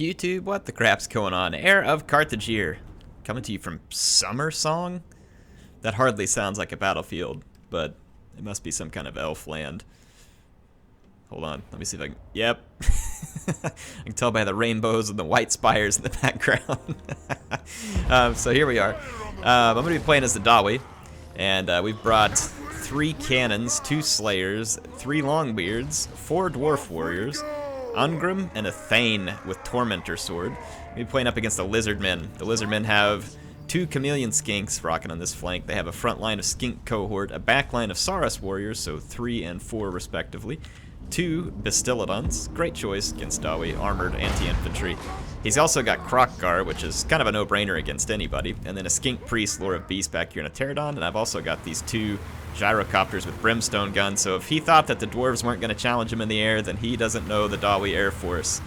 YouTube, what the crap's going on? HeirofCarthage here, coming to you from Summer Song? That hardly sounds like a battlefield, but it must be some kind of elf land. Hold on, let me see if I can... Yep. I can tell by the rainbows and the white spires in the background. So here we are. I'm going to be playing as the Dawi, and we've brought 3 cannons, 2 slayers, 3 longbeards, 4 dwarf warriors, Ungrim, and a Thane with Tormentor Sword. We'll be playing up against the Lizardmen. The Lizardmen have 2 Chameleon Skinks rocking on this flank. They have a front line of Skink Cohort, a back line of Saurus Warriors, so 3 and 4 respectively, 2 Bastillodons, great choice against Dawi, armored anti-infantry. He's also got Kroq-Gar, which is kind of a no-brainer against anybody, and then a Skink Priest, Lore of Beast back here in a Pterodon, and I've also got these 2 gyrocopters with brimstone guns, so if he thought that the dwarves weren't going to challenge him in the air, then he doesn't know the Dawi Air Force.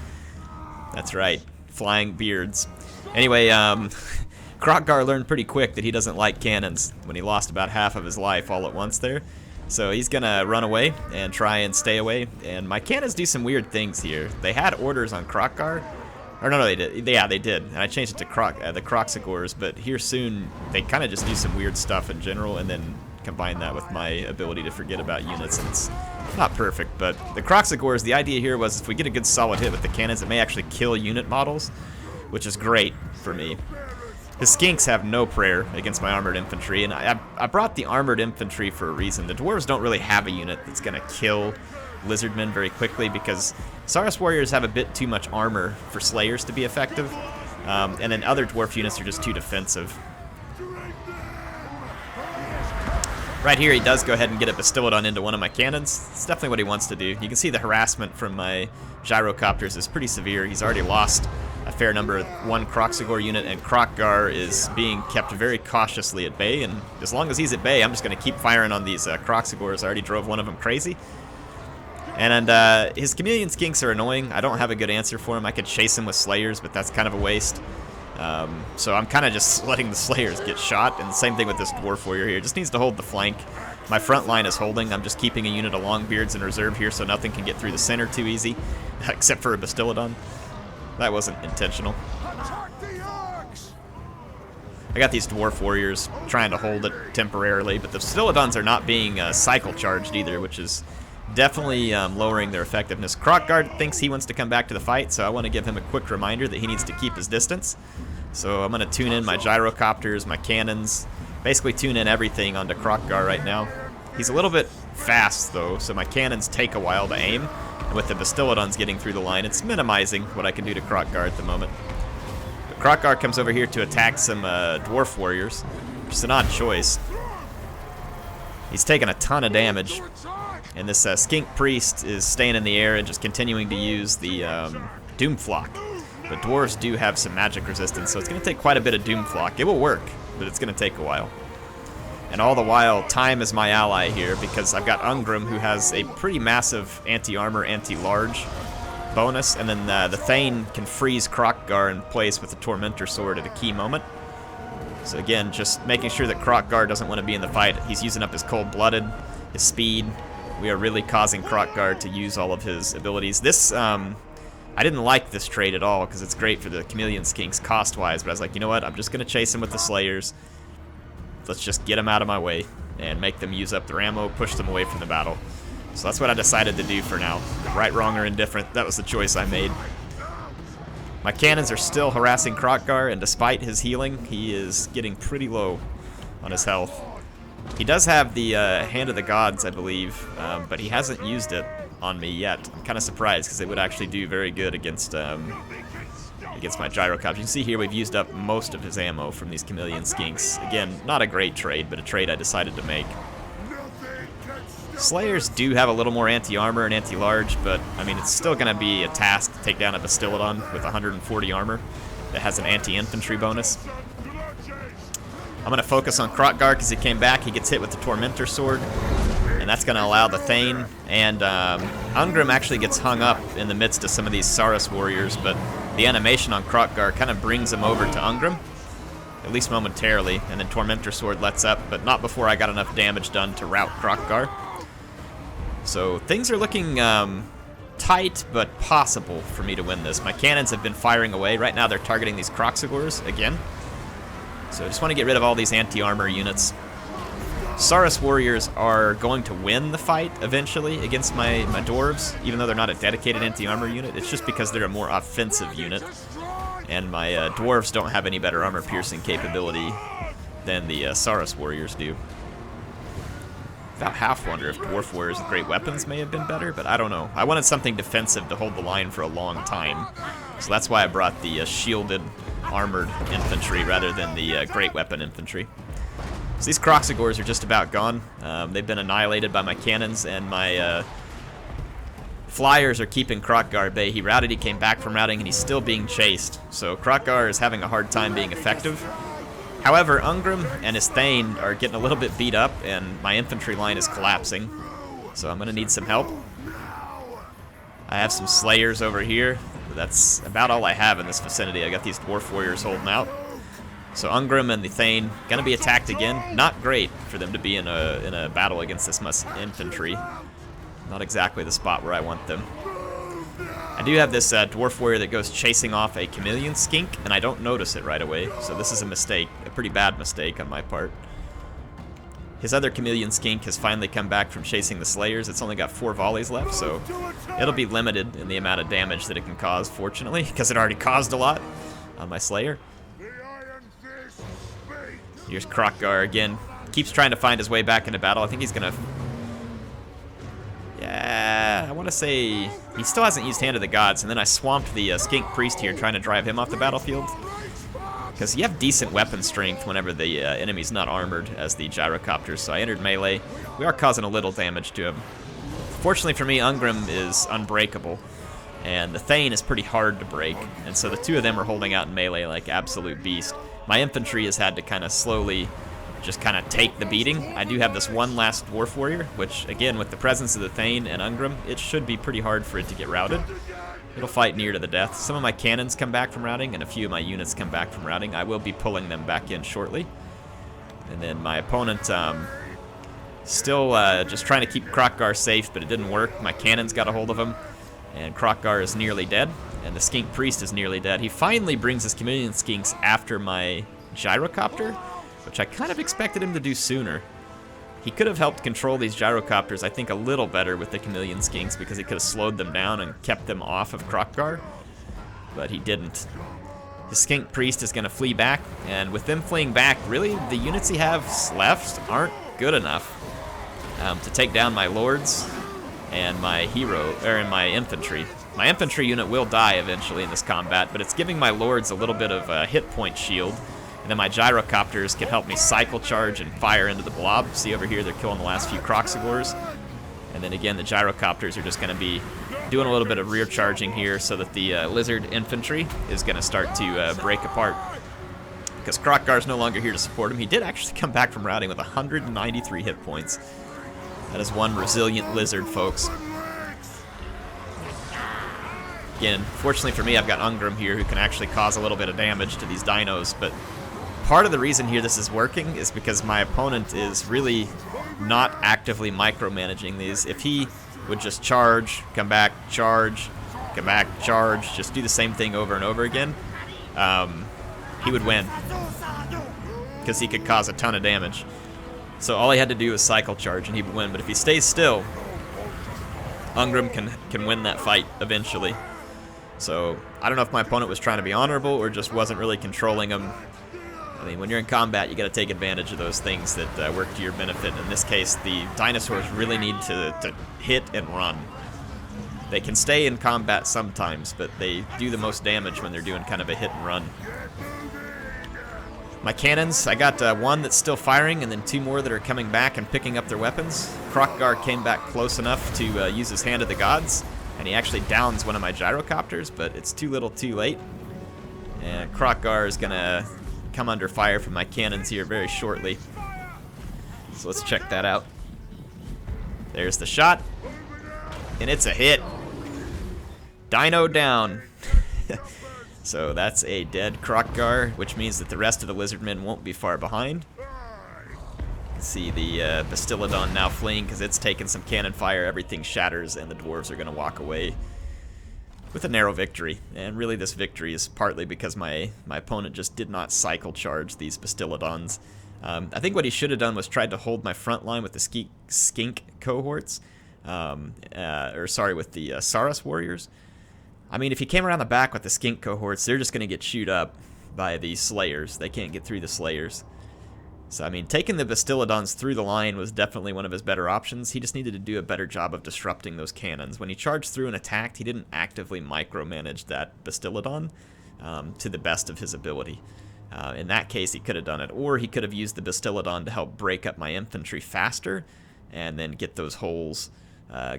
That's right, flying beards. Anyway, Kroq-Gar learned pretty quick that he doesn't like cannons when he lost about half of his life all at once there. So he's gonna run away and try and stay away, and my cannons do some weird things here. They had orders on Kroq-Gar, or no, they did. Yeah, they did, and I changed it to the Kroxigors, but here soon they kind of just do some weird stuff in general, and then combine that with my ability to forget about units, and it's not perfect, but the Kroxigors, the idea here was if we get a good solid hit with the cannons, it may actually kill unit models, which is great for me. The Skinks have no prayer against my armored infantry, and I brought the armored infantry for a reason. The dwarves don't really have a unit that's going to kill lizardmen very quickly because Saurus warriors have a bit too much armor for slayers to be effective, and then other dwarf units are just too defensive. Right here, he does go ahead and get a Bastillodon into one of my cannons. It's definitely what he wants to do. You can see the harassment from my gyrocopters is pretty severe. He's already lost a fair number of 1 Kroxigor unit, and Kroq-Gar is being kept very cautiously at bay, and as long as he's at bay, I'm just going to keep firing on these Kroxigors. I already drove one of them crazy. And his Chameleon Skinks are annoying. I don't have a good answer for him. I could chase him with Slayers, but that's kind of a waste. So I'm kind of just letting the Slayers get shot, and the same thing with this Dwarf Warrior here. Just needs to hold the flank. My front line is holding. I'm just keeping a unit of Longbeards in reserve here so nothing can get through the center too easy, except for a Bastillodon. That wasn't intentional. I got these Dwarf Warriors trying to hold it temporarily, but the Bastillodons are not being cycle charged either, which is definitely lowering their effectiveness. Kroq-Gar thinks he wants to come back to the fight, so I want to give him a quick reminder that he needs to keep his distance. So I'm going to tune in my gyrocopters, my cannons, basically tune in everything onto Kroq-Gar right now. He's a little bit fast though, so my cannons take a while to aim, and with the Bastillodons getting through the line, it's minimizing what I can do to Kroq-Gar at the moment. But Kroq-Gar comes over here to attack some Dwarf Warriors, which is an odd choice. He's taking a ton of damage, and this Skink Priest is staying in the air and just continuing to use the Doomflock. The dwarves do have some magic resistance, so it's going to take quite a bit of Doomflock. It will work, but it's going to take a while. And all the while, time is my ally here, because I've got Ungrim, who has a pretty massive anti-armor, anti-large bonus, and then the Thane can freeze Kroq-Gar in place with the Tormentor Sword at a key moment. So again, just making sure that Kroq-Gar doesn't want to be in the fight. He's using up his cold-blooded, his speed. We are really causing Kroq-Gar to use all of his abilities. This, I didn't like this trade at all, because it's great for the Chameleon Skinks cost-wise, but I was like, you know what, I'm just going to chase him with the Slayers. Let's just get them out of my way and make them use up their ammo, push them away from the battle. So that's what I decided to do for now. Right, wrong, or indifferent, that was the choice I made. My cannons are still harassing Kroq-Gar, and despite his healing, he is getting pretty low on his health. He does have the Hand of the Gods, I believe, but he hasn't used it on me yet. I'm kind of surprised, because it would actually do very good against my gyrocopters. You can see here we've used up most of his ammo from these Chameleon Skinks. Again, not a great trade, but a trade I decided to make. Slayers do have a little more anti-armor and anti-large, but I mean, it's still going to be a task to take down a Bastillodon with 140 armor that has an anti-infantry bonus. I'm going to focus on Kroq-Gar because he came back. He gets hit with the Tormentor Sword, and that's going to allow the Thane. And Ungrim actually gets hung up in the midst of some of these Saurus warriors, but the animation on Kroq-Gar kind of brings him over to Ungrim, at least momentarily, and then Tormentor Sword lets up, but not before I got enough damage done to rout Kroq-Gar. So things are looking tight, but possible for me to win this. My cannons have been firing away. Right now they're targeting these Kroxigors again. So I just want to get rid of all these anti-armor units. Saurus warriors are going to win the fight eventually against my dwarves, even though they're not a dedicated anti-armor unit. It's just because they're a more offensive unit. And my dwarves don't have any better armor-piercing capability than the Saurus warriors do. About half wonder if dwarf warriors with great weapons may have been better, but I don't know. I wanted something defensive to hold the line for a long time, so that's why I brought the shielded, armored infantry rather than the great weapon infantry. So these Kroxigors are just about gone. They've been annihilated by my cannons, and my flyers are keeping Kroq-Gar at bay. He routed, he came back from routing, and he's still being chased. So Kroq-Gar is having a hard time being effective. However, Ungrim and his Thane are getting a little bit beat up, and my infantry line is collapsing. So I'm going to need some help. I have some Slayers over here. That's about all I have in this vicinity. I got these Dwarf Warriors holding out. So Ungrim and the Thane going to be attacked again. Not great for them to be in a battle against this much infantry. Not exactly the spot where I want them. I do have this Dwarf Warrior that goes chasing off a Chameleon Skink, and I don't notice it right away, so this is a mistake, a pretty bad mistake on my part. His other Chameleon Skink has finally come back from chasing the Slayers. It's only got 4 volleys left, so it'll be limited in the amount of damage that it can cause, fortunately, because it already caused a lot on my Slayer. Here's Kroq-Gar again. Keeps trying to find his way back into battle. I think he's going to... Yeah, I want to say he still hasn't used Hand of the Gods, and then I swamped the Skink Priest here trying to drive him off the battlefield. Because you have decent weapon strength whenever the enemy's not armored as the gyrocopters, so I entered melee. We are causing a little damage to him. Fortunately for me, Ungrim is unbreakable, and the Thane is pretty hard to break, and so the two of them are holding out in melee like absolute beast. My infantry has had to kind of slowly just kind of take the beating. I do have this one last Dwarf Warrior, which, again, with the presence of the Thane and Ungrim, it should be pretty hard for it to get routed. It'll fight near to the death. Some of my cannons come back from routing, and a few of my units come back from routing. I will be pulling them back in shortly. And then my opponent still just trying to keep Kroq-Gar safe, but it didn't work. My cannons got a hold of him, and Kroq-Gar is nearly dead, and the Skink Priest is nearly dead. He finally brings his Chameleon Skinks after my gyrocopter, which I kind of expected him to do sooner. He could have helped control these gyrocopters, I think, a little better with the Chameleon Skinks because he could have slowed them down and kept them off of Kroq-Gar, but he didn't. His Skink Priest is going to flee back, and with them fleeing back, really, the units he has left aren't good enough to take down my Lords and my my infantry. My infantry unit will die eventually in this combat, but it's giving my Lords a little bit of a hit point shield. And then my gyrocopters can help me cycle charge and fire into the blob. See over here, they're killing the last few Kroxigors. And then again, the gyrocopters are just going to be doing a little bit of rear charging here so that the lizard infantry is going to start to break apart. Because Kroq-Gar is no longer here to support him. He did actually come back from routing with 193 hit points. That is one resilient lizard, folks. Again, fortunately for me, I've got Ungrim here who can actually cause a little bit of damage to these dinos, but part of the reason here this is working is because my opponent is really not actively micromanaging these. If he would just charge, come back, charge, just do the same thing over and over again, he would win because he could cause a ton of damage. So all he had to do was cycle charge and he would win, but if he stays still, Ungrim can win that fight eventually. So I don't know if my opponent was trying to be honorable or just wasn't really controlling him. I mean, when you're in combat, you got to take advantage of those things that work to your benefit. In this case, the dinosaurs really need to hit and run. They can stay in combat sometimes, but they do the most damage when they're doing kind of a hit and run. My cannons, I got one that's still firing and then 2 more that are coming back and picking up their weapons. Kroq-Gar came back close enough to use his Hand of the Gods, and he actually downs one of my gyrocopters, but it's too little too late. And Kroq-Gar is going to come under fire from my cannons here very shortly. So let's check that out. There's the shot, and it's a hit. Dino down. So that's a dead Kroq-Gar, which means that the rest of the lizardmen won't be far behind. See the Bastillodon now fleeing because it's taken some cannon fire. Everything shatters, and the dwarves are going to walk away with a narrow victory. And really, this victory is partly because my opponent just did not cycle charge these Bastillodons. I think what he should have done was tried to hold my front line with the skink cohorts, with the Saurus warriors. I mean, if he came around the back with the skink cohorts, they're just going to get chewed up by the slayers. They can't get through the slayers. So, I mean, taking the Bastillodons through the line was definitely one of his better options. He just needed to do a better job of disrupting those cannons. When he charged through and attacked, he didn't actively micromanage that Bastillodon to the best of his ability. In that case, he could have done it. Or he could have used the Bastillodon to help break up my infantry faster and then get those holes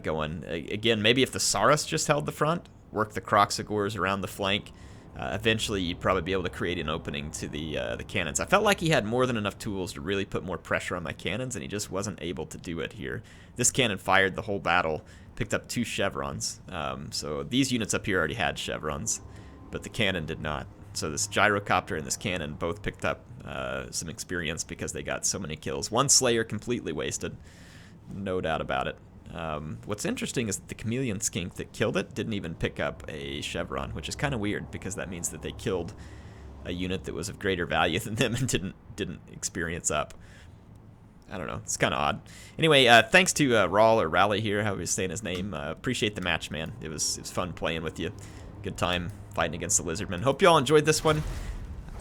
going. Again, maybe if the Saurus just held the front, work the Kroxigors around the flank, eventually you'd probably be able to create an opening to the cannons. I felt like he had more than enough tools to really put more pressure on my cannons, and he just wasn't able to do it here. This cannon fired the whole battle, picked up 2 chevrons. So these units up here already had chevrons, but the cannon did not. So this gyrocopter and this cannon both picked up some experience because they got so many kills. 1 Slayer completely wasted, no doubt about it. What's interesting is that the chameleon skink that killed it didn't even pick up a chevron, which is kind of weird because that means that they killed a unit that was of greater value than them and didn't experience up. I don't know. It's kind of odd. Anyway, thanks to Rawl or Rally here, however you're saying his name. Appreciate the match, man. It was fun playing with you. Good time fighting against the Lizardmen. Hope you all enjoyed this one.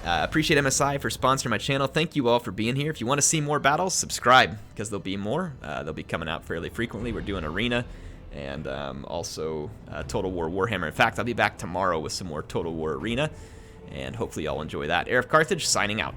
Appreciate MSI for sponsoring my channel. Thank you all for being here. If you want to see more battles, subscribe, because there'll be more. They'll be coming out fairly frequently. We're doing Arena and also Total War Warhammer. In fact, I'll be back tomorrow with some more Total War Arena, and hopefully y'all enjoy that. HeirofCarthage signing out.